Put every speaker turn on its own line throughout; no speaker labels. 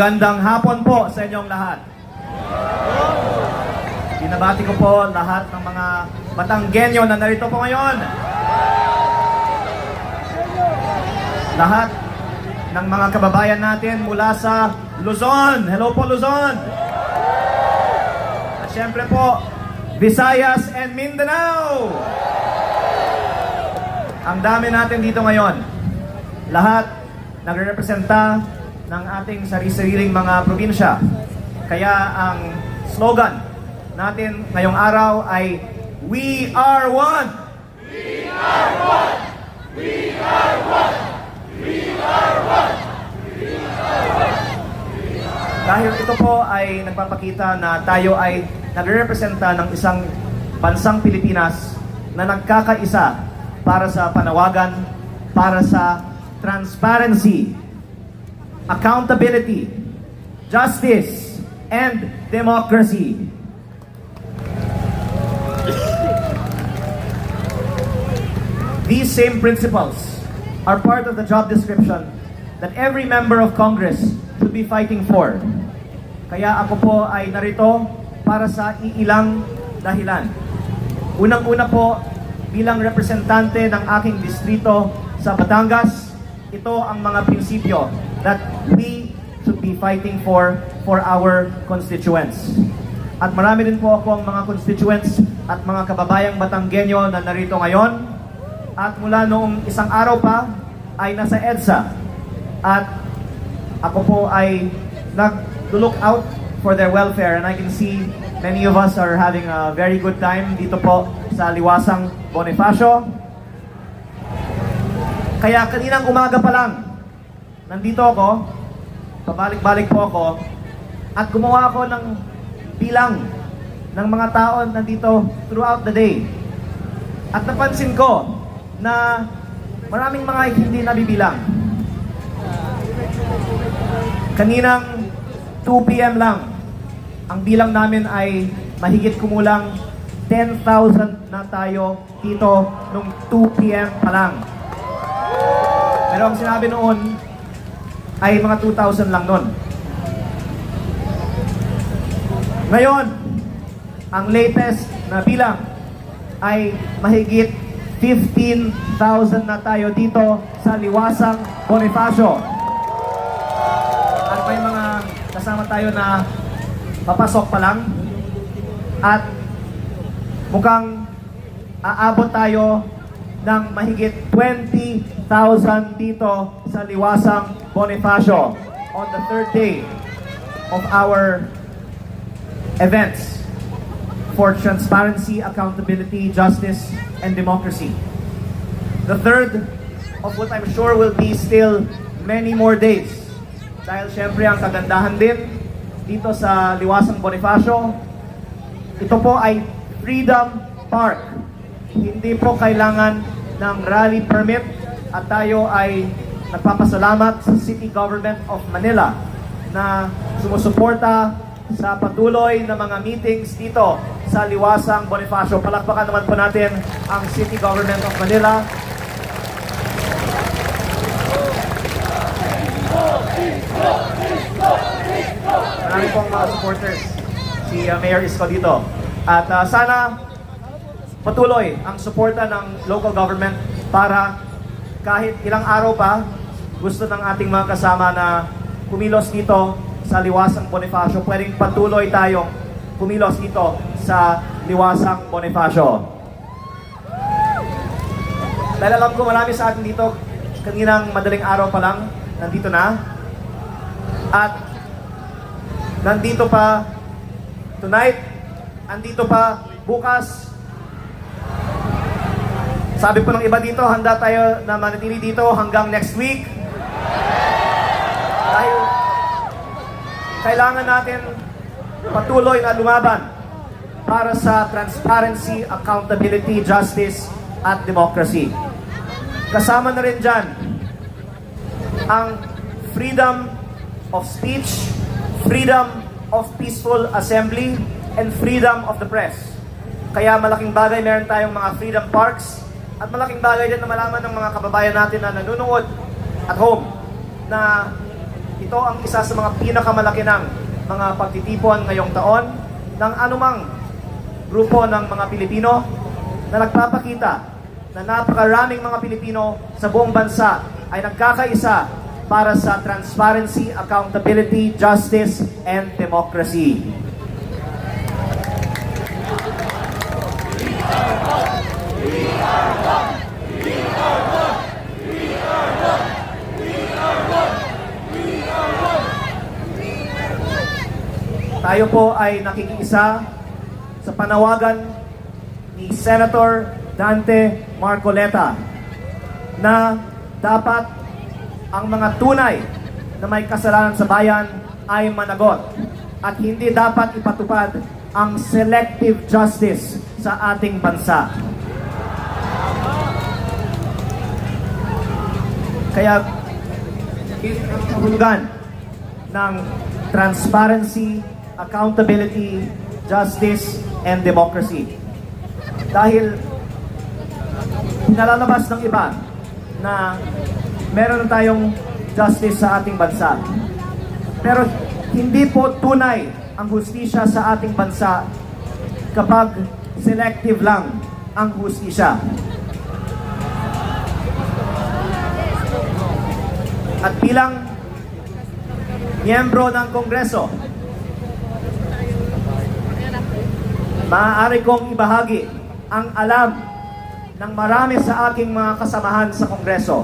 Magandang hapon po sa inyong lahat. Binabati ko po lahat ng mga Batanggenyo na narito po ngayon. Lahat ng mga kababayan natin mula sa Luzon. Hello po Luzon! At syempre po, Visayas and Mindanao! Ang dami natin dito ngayon. Lahat nagre-representa ng ating sarili-sariling mga probinsya. Kaya ang slogan natin ngayong araw ay We are one! We are one! We are one! We are one! We are one! Dahil ito po ay nagpapakita na tayo ay nagre-representa ng isang bansang Pilipinas na nagkakaisa para sa panawagan, para sa transparency, accountability, justice, and democracy. These same principles are part of the job description that every member of Congress should be fighting for. Kaya ako po ay narito para sa iilang dahilan. Unang-una po, bilang representante ng aking distrito sa Batangas, ito ang mga prinsipyo that we should be fighting for our constituents. At marami din po ako ang mga constituents at mga kababayang Batanggenyo na narito ngayon. At mula noong isang araw pa ay nasa EDSA. At ako po ay nag-look out for their welfare. And I can see many of us are having a very good time dito po sa Liwasang Bonifacio. Kaya kaninang umaga pa lang, nandito ako, pabalik-balik po ako, at gumawa ako ng bilang ng mga tao nandito throughout the day. At napansin ko na maraming mga hindi nabibilang. Kaninang 2 p.m. lang, ang bilang namin ay mahigit kumulang 10,000 na tayo dito nung 2 p.m. pa lang. Pero ang sinabi noon ay mga 2,000 lang noon. Ngayon, ang latest na bilang ay mahigit 15,000 na tayo dito sa Liwasang Bonifacio. At may mga kasama tayo na papasok pa lang. At mukhang aabot tayo ng mahigit 20,000 dito sa Liwasang Bonifacio on the third day of our events for transparency, accountability, justice, and democracy. The third of what I'm sure will be still many more days. Dahil syempre ang kagandahan din dito sa Liwasang Bonifacio, ito po ay Freedom Park. Hindi po kailangan ng rally permit at tayo ay nagpapasalamat sa City Government of Manila na sumusuporta sa patuloy na mga meetings dito sa Liwasang Bonifacio. Palakpakan naman po natin ang City Government of Manila. Marami pong mga supporters. Si Mayor Isko dito. At sana patuloy ang suporta ng local government para kahit ilang araw pa, gusto ng ating mga kasama na kumilos dito sa Liwasang Bonifacio, pwedeng patuloy tayong kumilos dito sa Liwasang Bonifacio. Dahil alam ko marami sa atin dito, kaninang madaling araw pa lang, nandito na. At nandito pa tonight, andito pa bukas. Sabi po ng iba dito, handa tayo na manatili dito hanggang next week. Dahil kailangan natin patuloy na lumaban para sa transparency, accountability, justice, at democracy. Kasama na rin dyan ang freedom of speech, freedom of peaceful assembly, and freedom of the press. Kaya malaking bagay meron tayong mga freedom parks at malaking bagay din na malaman ng mga kababayan natin na nanonood at home na ito ang isa sa mga pinakamalaki ng mga pagtitipon ngayong taon ng anumang grupo ng mga Pilipino na nagpapakita na napakaraming mga Pilipino sa buong bansa ay nagkakaisa para sa transparency, accountability, justice, and democracy. Tayo po ay nakikiisa sa panawagan ni Senator Dante Marcoleta na dapat ang mga tunay na may kasalanan sa bayan ay managot at hindi dapat ipatupad ang selective justice sa ating bansa. Kaya ang kahulugan ng transparency, accountability, justice, and democracy. Dahil nalalabas ng iba na meron na tayong justice sa ating bansa. Pero hindi po tunay ang hustisya sa ating bansa kapag selective lang ang hustisya. At bilang miyembro ng Kongreso, maaari kong ibahagi ang alam ng marami sa aking mga kasamahan sa Kongreso.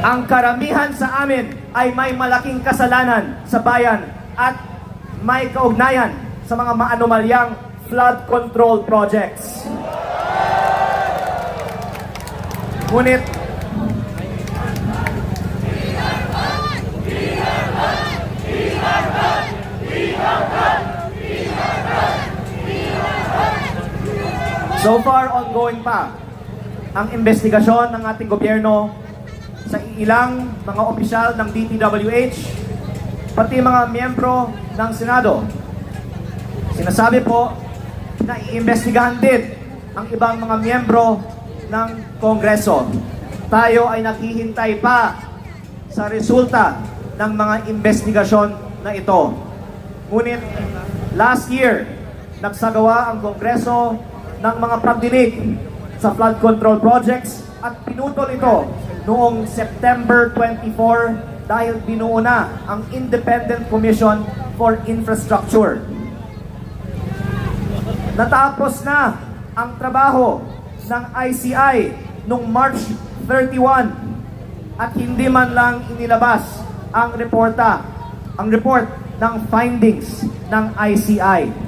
Ang karamihan sa amin ay may malaking kasalanan sa bayan at may kaugnayan sa mga maanomalyang flood control projects. Ngunit, so far, ongoing pa ang investigasyon ng ating gobyerno sa ilang mga opisyal ng DPWH, pati mga miyembro ng Senado. Sinasabi po na iimbestigahan din ang ibang mga miyembro ng Kongreso. Tayo ay naghihintay pa sa resulta ng mga investigasyon na ito. Ngunit, last year, nagsagawa ang Kongreso ng mga pagdinig sa flood control projects at pinutol ito noong September 24 dahil binuo na ang Independent Commission for Infrastructure. Natapos na ang trabaho ng ICI noong March 31 at hindi man lang inilabas ang report ng findings ng ICI.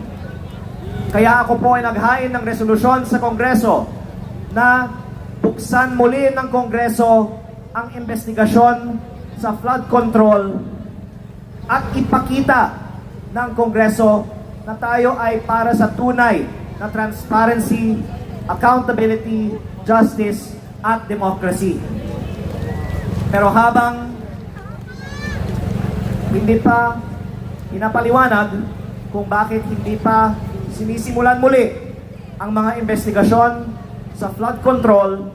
Kaya ako po ay naghain ng resolusyon sa Kongreso na buksan muli ng Kongreso ang investigasyon sa flood control at ipakita ng Kongreso na tayo ay para sa tunay na transparency, accountability, justice, at democracy. Pero habang hindi pa pinapaliwanag kung bakit hindi pa sinisimulan muli ang mga investigasyon sa flood control,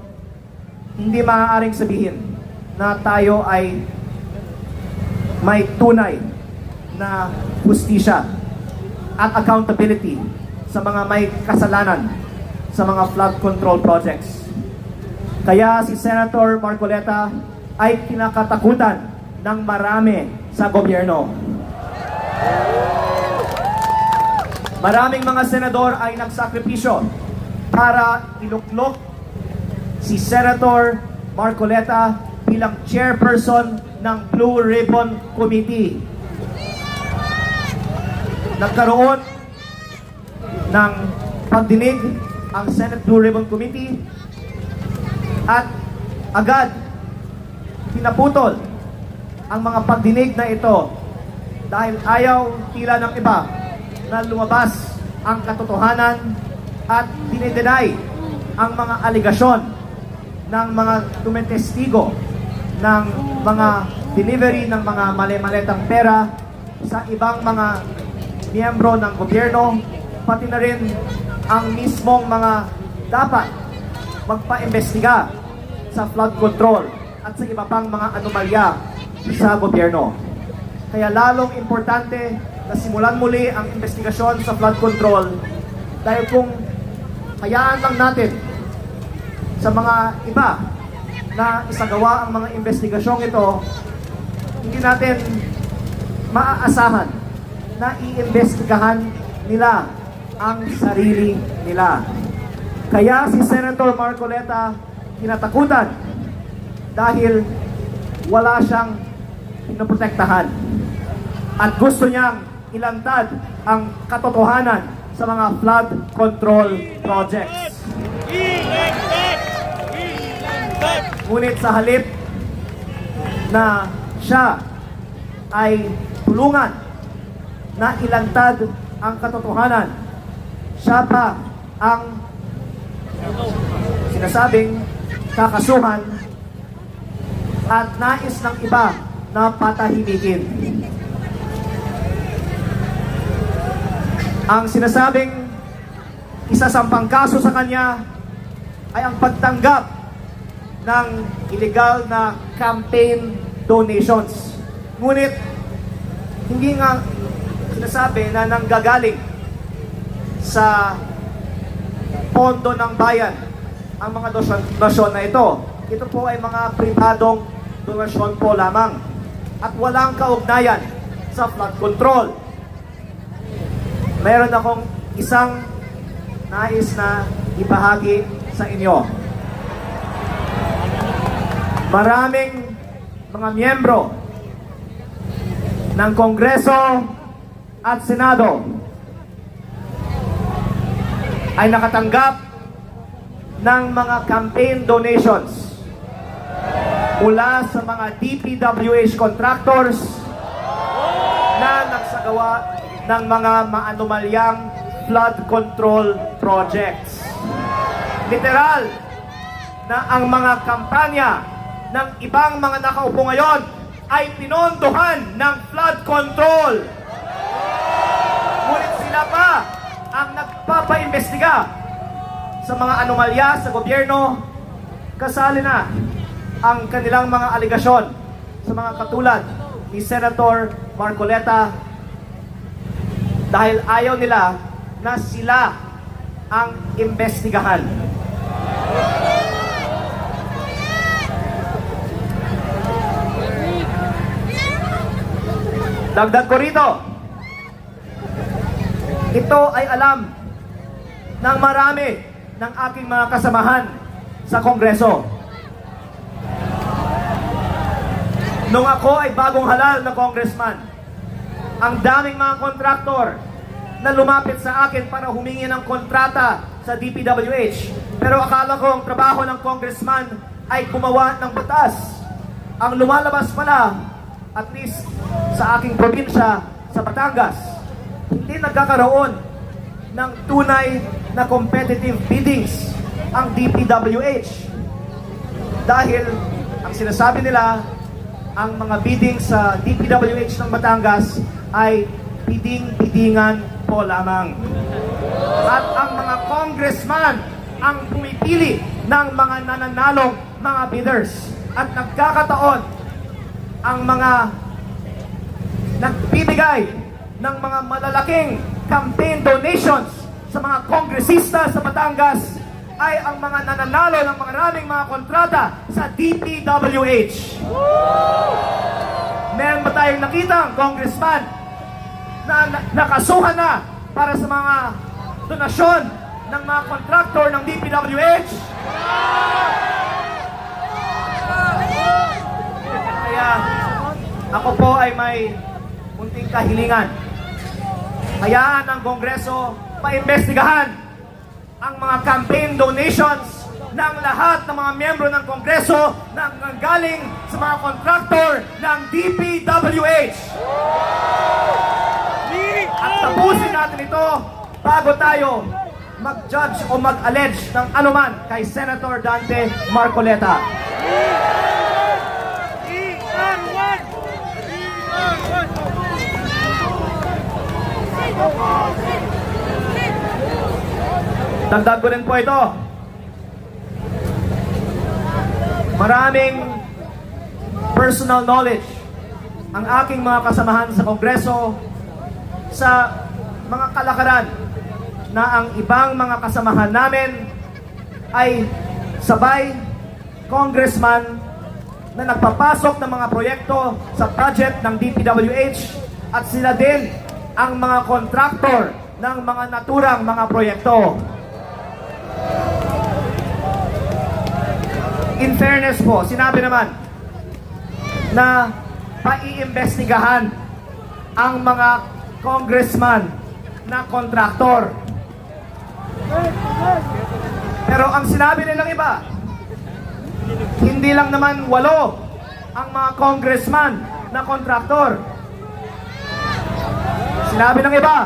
hindi maaaring sabihin na tayo ay may tunay na hustisya at accountability sa mga may kasalanan sa mga flood control projects. Kaya si Senator Marcoleta ay kinakatakutan ng marami sa gobyerno. Maraming mga senador ay nagsakripisyo para iluklok si Senator Marcoleta bilang chairperson ng Blue Ribbon Committee. Nagkaroon ng pagdinig ang Senate Blue Ribbon Committee at agad pinaputol ang mga pagdinig na ito dahil ayaw tila ng iba na lumabas ang katotohanan at dinidenay ang mga aligasyon ng mga tumetestigo ng mga delivery ng mga mali-maletang pera sa ibang mga miyembro ng gobyerno, pati na rin ang mismong mga dapat magpa-imbestiga sa flood control at sa iba pang mga anomalya sa gobyerno. Kaya lalong importante na simulan muli ang investigasyon sa flood control dahil kung hayaan lang natin sa mga iba na isagawa ang mga investigasyong ito, hindi natin maaasahan na iimbestigahan nila ang sarili nila. Kaya si Senator Marcoleta kinatakutan dahil wala siyang pinoprotektahan at gusto niyang ilantad ang katotohanan sa mga flood control projects. Ngunit sa halip na siya ay tulungan na ilantad ang katotohanan, siya pa ang sinasabing kakasuhan at nais ng iba na patahimikin. Ang sinasabing isasampang kaso sa kanya ay ang pagtanggap ng illegal na campaign donations. Ngunit hindi nga sinasabi na nanggagaling sa pondo ng bayan ang mga donasyon na ito. Ito po ay mga pribadong donasyon po lamang at walang kaugnayan sa flood control. Meron akong isang nais na ibahagi sa inyo. Maraming mga miyembro ng Kongreso at Senado ay nakatanggap ng mga campaign donations mula sa mga DPWH contractors na nagsagawa ng mga maanumalyang flood control projects. Literal na ang mga kampanya ng ibang mga nakaupo ngayon ay pinondohan ng flood control. Ngunit sila pa ang nagpapaimbestiga sa mga anomalya sa gobyerno. Kasali na ang kanilang mga aligasyon sa mga katulad ni Senator Marcoleta dahil ayaw nila na sila ang imbestigahan. Dagdag ko rito, ito ay alam ng marami ng aking mga kasamahan sa Kongreso. Nung ako ay bagong halal na congressman, ang daming mga kontraktor na lumapit sa akin para humingi ng kontrata sa DPWH. Pero akala ko ang trabaho ng congressman ay gumawa ng batas. Ang lumalabas pala, at least sa aking probinsya, sa Batangas, hindi nagkakaroon ng tunay na competitive biddings ang DPWH. Dahil ang sinasabi nila, ang mga bidding sa DPWH ng Batangas ay bidding-biddingan po lamang. At ang mga congressman ang pumipili ng mga nananalong mga bidders. At nagkakataon ang mga nagbibigay ng mga malalaking campaign donations sa mga kongresista sa Batangas ay ang mga nananalo ng maraming mga kontrata sa DPWH. Meron ba tayong nakitang congressman na nakasuhan na para sa mga donasyon ng mga kontraktor ng DPWH? Kaya ako po ay may munting kahilingan. Hayaan ang Kongreso paimbestigahan ang mga campaign donations ng lahat ng mga miyembro ng Kongreso na galing sa mga kontraktor ng DPWH. At tapusin natin ito bago tayo mag-judge o mag-allege ng anuman kay Senator Dante Marcoleta. Tandaan ko rin po ito. Maraming personal knowledge ang aking mga kasamahan sa Kongreso sa mga kalakaran na ang ibang mga kasamahan namin ay sabay congressman na nagpapasok ng mga proyekto sa budget ng DPWH at sila din ang mga kontraktor ng mga naturang mga proyekto. In fairness po, sinabi naman na paiimbestigahan ang mga congressman na kontraktor. Pero ang sinabi nilang iba, hindi lang naman 8 ang mga congressman na kontraktor. Sinabi ng iba,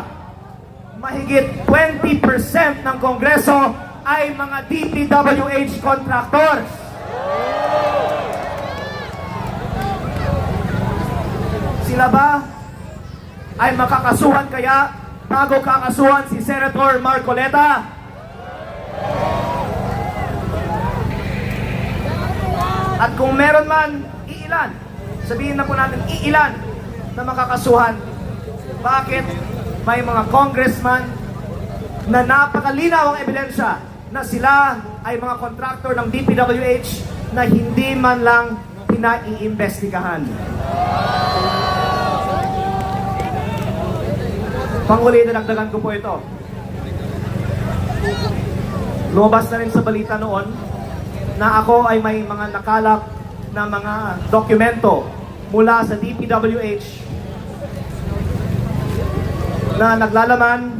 mahigit 20% ng Kongreso ay mga DPWH contractors. Sila ba ay makakasuhan kaya bago kakasuhan si Senator Marcoleta? At kung meron man, iilan, sabihin na po natin, iilan na makakasuhan, bakit may mga congressman na napakalinaw ang ebidensya na sila ay mga kontraktor ng DPWH na hindi man lang pinaiimbestigahan? Panghuli, dinagdagan ko po ito. Lumabas na rin sa balita noon na ako ay may mga nakalap na mga dokumento mula sa DPWH na naglalaman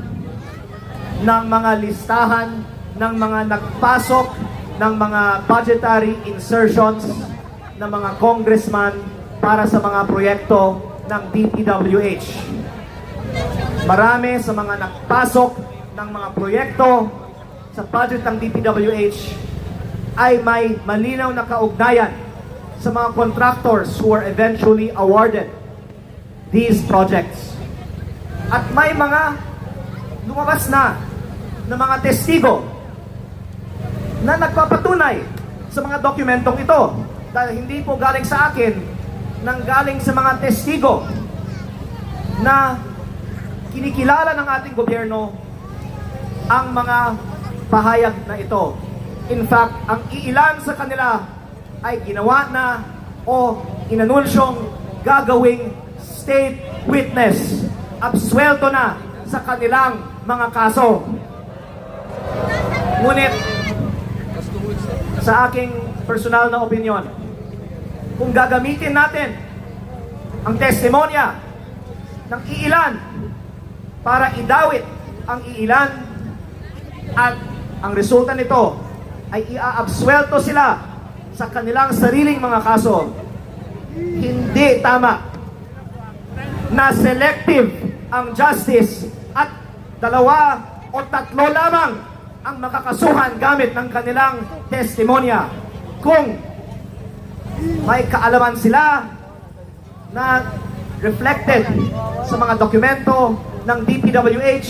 ng mga listahan ng mga nagpasok ng mga budgetary insertions ng mga congressman para sa mga proyekto ng DPWH. Marami sa mga nagpasok ng mga proyekto sa budget ng DPWH ay may malinaw na kaugnayan sa mga contractors who were eventually awarded these projects. At may mga lumabas na mga testigo na nagpapatunay sa mga dokumentong ito. Dahil hindi po galing sa akin, nang galing sa mga testigo na kinikilala ng ating gobyerno ang mga pahayag na ito. In fact, ang iilan sa kanila ay ginawa na o inanunsyong gagawing state witness. Absuelto na sa kanilang mga kaso. Ngunit, sa aking personal na opinion, kung gagamitin natin ang testimonya ng iilan para idawit ang iilan at ang resulta nito ay iaabsuelto sila sa kanilang sariling mga kaso, hindi tama na selective ang justice at 2 o 3 lamang ang makakasuhan gamit ng kanilang testimonya. Kung may kaalaman sila na reflected sa mga dokumento ng DPWH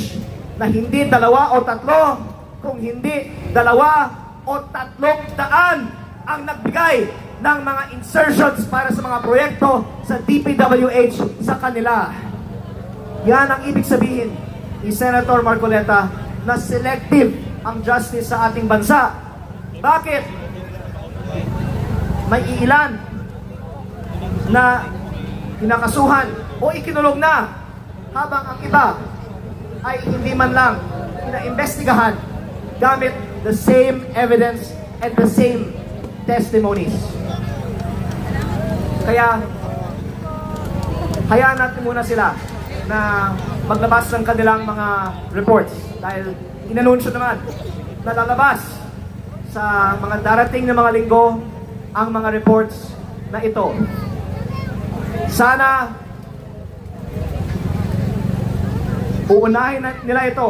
na hindi 2 o 3, kung hindi 2 o 300 ang nagbigay ng mga insertions para sa mga proyekto sa DPWH sa kanila. Yan ang ibig sabihin ni Senator Marcoleta na selective ang justice sa ating bansa. Bakit? May iilan na kinakasuhan o ikinulong na habang ang iba ay hindi man lang pinaimbestigahan gamit the same evidence and the same testimonies. Kaya, hayaan natin muna sila na maglabas ng kanilang mga reports dahil inanunsyo naman na lalabas sa mga darating na mga linggo ang mga reports na ito. Sana uunahin nila ito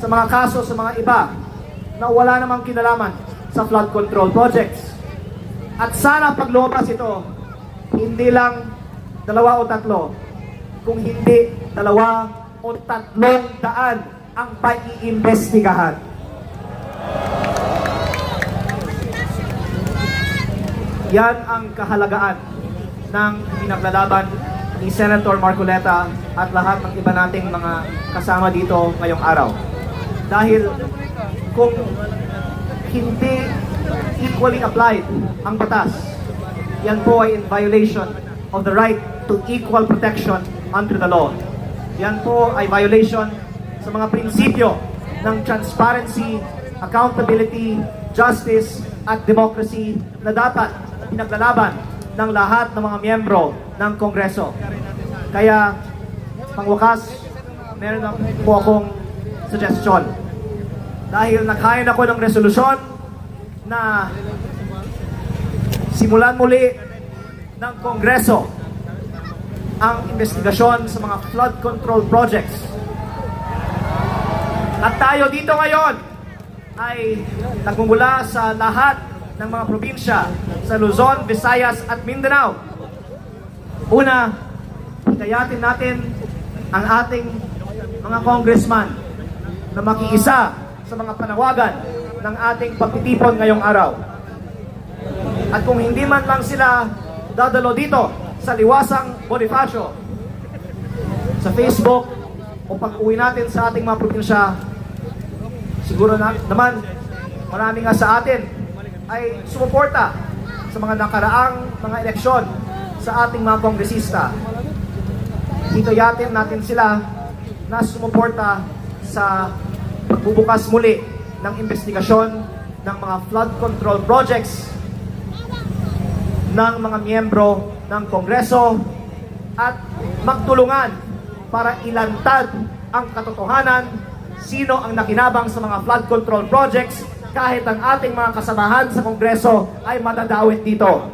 sa mga kaso sa mga iba na wala namang kinalaman sa flood control projects. At sana pag lumabas ito, hindi lang 2 o 3, kung hindi 2 o 300 ang paiimbestigahan. Yan ang kahalagaan ng pinaglalaban ni Senator Marcoleta at lahat ng iba nating mga kasama dito ngayong araw. Dahil kung hindi equally applied ang batas, yan po ay in violation of the right to equal protection under the law. Yan po ay violation sa mga prinsipyo ng transparency, accountability, justice, at democracy na dapat pinaglalaban ng lahat ng mga miyembro ng Kongreso. Kaya, pangwakas, meron na po akong suggestion. Dahil nakain ako ng resolusyon na simulan muli ng Kongreso ang investigasyon sa mga flood control projects. At tayo dito ngayon ay nagmumula sa lahat ng mga probinsya sa Luzon, Visayas at Mindanao. Una, hikayatin natin ang ating mga congressman na makiisa sa mga panawagan ng ating pagtitipon ngayong araw. At kung hindi man lang sila dadalo dito sa Liwasang Bonifacio, sa Facebook o pag-uwi natin sa ating mga probinsya, siguro naman marami nga sa atin ay sumuporta sa mga nakaraang mga eleksyon sa ating mga kongresista. Hikayatin natin sila na sumuporta sa pagbubukas muli ng investigasyon ng mga flood control projects ng mga miyembro ng Kongreso at magtulungan para ilantad ang katotohanan sino ang nakinabang sa mga flood control projects kahit ang ating mga kasamahan sa Kongreso ay madadawit dito.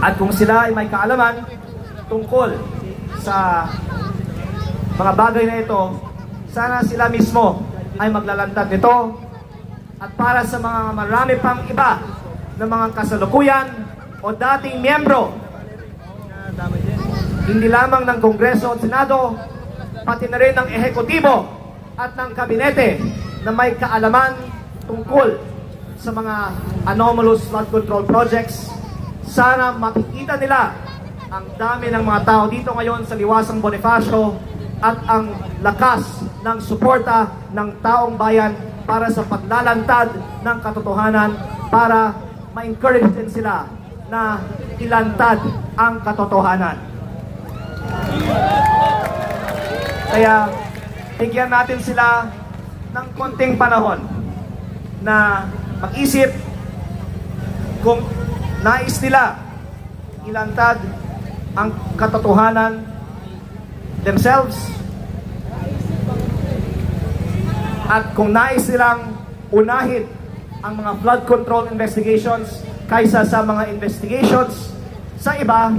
At kung sila ay may kaalaman tungkol sa mga bagay na ito, sana sila mismo ay maglalantad nito. At para sa mga marami pang iba na mga kasalukuyan o dating miyembro, hindi lamang ng Kongreso at Senado, pati na rin ng ehekutibo at ng kabinete na may kaalaman tungkol sa mga anomalous flood control projects, sana makikita nila ang dami ng mga tao dito ngayon sa Liwasang Bonifacio at ang lakas ng suporta ng taong bayan para sa paglalantad ng katotohanan, para ma-encourage din sila na ilantad ang katotohanan. Kaya bigyan natin sila ng konting panahon na mag-isip kung nais nila ilantad ang katotohanan themselves, at kung nais nilang unahin ang mga flood control investigations kaysa sa mga investigations sa iba.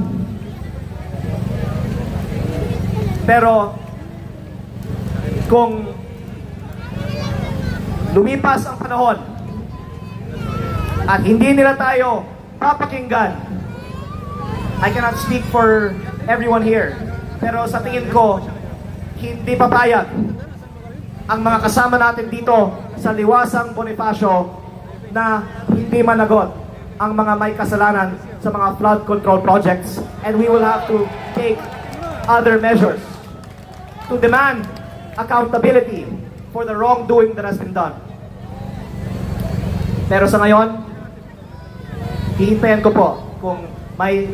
Pero kung lumipas ang panahon at hindi nila tayo papakinggan, I cannot speak for everyone here, pero sa tingin ko, hindi papayag ang mga kasama natin dito sa Liwasang Bonifacio na hindi managot ang mga may kasalanan sa mga flood control projects, and we will have to take other measures to demand accountability for the wrongdoing that has been done. Pero sa ngayon, hihintayin ko po kung may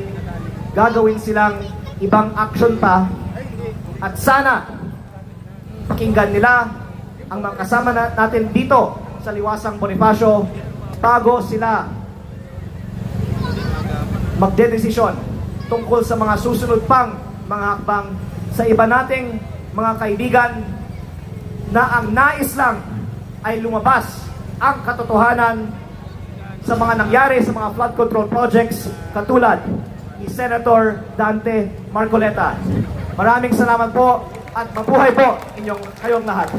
gagawin silang ibang action pa, at sana pakinggan nila ang mga kasama natin dito sa Liwasang Bonifacio bago sila magdedesisyon tungkol sa mga susunod pang mga hakbang sa iba nating mga kaibigan na ang nais lang ay lumabas ang katotohanan sa mga nangyari sa mga flood control projects katulad ni Senator Dante Marcoleta. Maraming salamat po at mabuhay po kayong lahat.